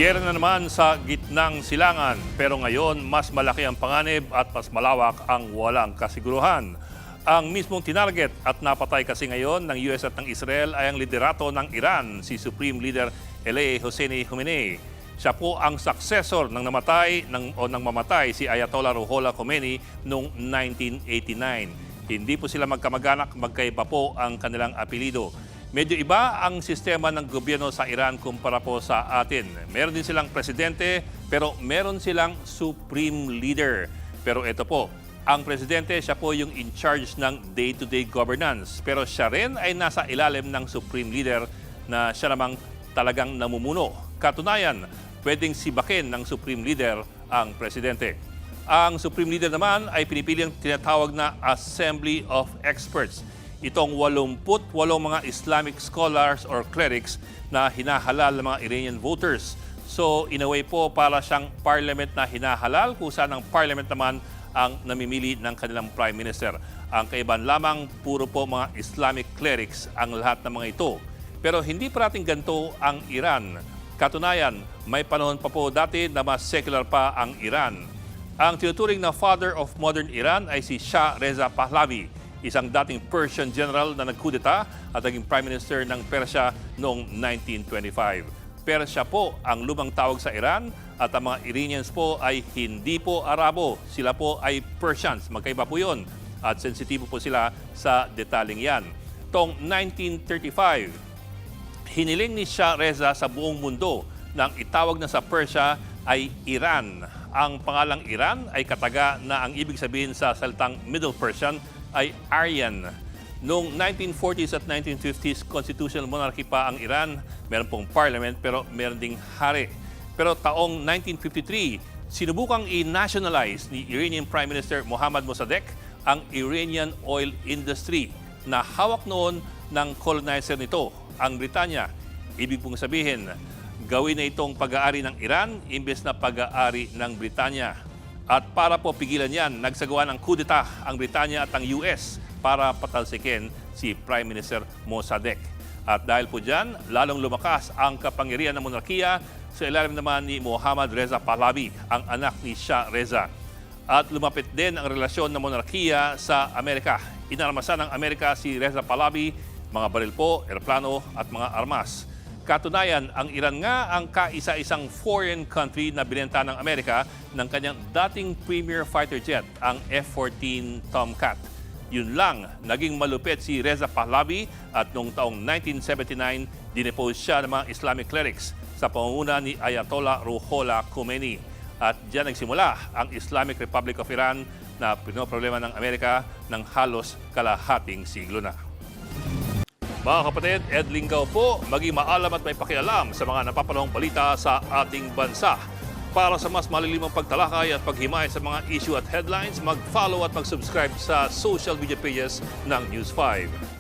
Giyera na naman sa gitnang silangan, pero ngayon mas malaki ang panganib at mas malawak ang walang kasiguruhan. Ang mismong tinarget at napatay kasi ngayon ng US at ng Israel ay ang liderato ng Iran, si Supreme Leader Hosseini Khamenei. Siya po ang successor ng mamatay si Ayatollah Ruhollah Khomeini noong 1989. Hindi po sila magkamag-anak, magkaiba po ang kanilang apelido. Medyo iba ang sistema ng gobyerno sa Iran kumpara po sa atin. Meron din silang presidente, pero meron silang supreme leader. Pero ito po, ang presidente, siya po yung in charge ng day-to-day governance. Pero siya rin ay nasa ilalim ng supreme leader na siya namang talagang namumuno. Katunayan, pwedeng sibakin ng supreme leader ang presidente. Ang supreme leader naman ay pinipiling tinatawag na Assembly of Experts. Itong 88 mga Islamic scholars or clerics na hinahalal ng mga Iranian voters. So in a way po, para siyang parliament na hinahalal, kung saan ang parliament naman ang namimili ng kanilang prime minister. Ang kaibahan lamang, puro po mga Islamic clerics ang lahat ng mga ito. Pero hindi parating ganito ang Iran. Katunayan, may panahon pa po dati na mas secular pa ang Iran. Ang tinuturing na father of modern Iran ay si Shah Reza Pahlavi, isang dating Persian general na nagkudeta at naging Prime Minister ng Persya noong 1925. Persya po ang lumang tawag sa Iran at ang mga Iranians po ay hindi po Arabo. Sila po ay Persians. Magkaiba po yun at sensitibo po sila sa detaling yan. Tong 1935, hiniling ni Shah Reza sa buong mundo na ang itawag na sa Persya ay Iran. Ang pangalang Iran ay kataga na ang ibig sabihin sa salitang Middle Persian ay Aryan. Noong 1940s at 1950s, constitutional monarchy pa ang Iran. Meron pong parliament pero meron ding hari. Pero taong 1953, sinubukang i-nationalize ni Iranian Prime Minister Mohammad Mossadegh ang Iranian oil industry na hawak noon ng colonizer nito, ang Britanya. Ibig pong sabihin, gawin na itong pag-aari ng Iran imbes na pag-aari ng Britanya. At para po pigilan yan, nagsagawa ng kudeta ang Britanya at ang US para patalsikin si Prime Minister Mossadegh. At dahil po dyan, lalong lumakas ang kapangyarihan ng monarkiya sa ilalim naman ni Mohammad Reza Pahlavi, ang anak ni Shah Reza. At lumapit din ang relasyon ng monarkiya sa Amerika. Inarmasan ng Amerika si Reza Pahlavi, mga baril po, eroplano at mga armas. Katunayan, ang Iran nga ang kaisa-isang foreign country na binenta ng Amerika ng kanyang dating premier fighter jet, ang F-14 Tomcat. Yun lang, naging malupit si Reza Pahlavi at noong taong 1979, dinepose siya ng mga Islamic clerics sa pangunguna ni Ayatollah Ruhollah Khomeini. At diyan nagsimula ang Islamic Republic of Iran na pinoproblema ng Amerika ng halos kalahating siglo na. Mga kapatid, Ed Lingaw po, maging maalam at may pakialam sa mga napapanahong balita sa ating bansa. Para sa mas malilimang pagtalakay at paghimay sa mga issue at headlines, mag-follow at mag-subscribe sa social media pages ng News 5.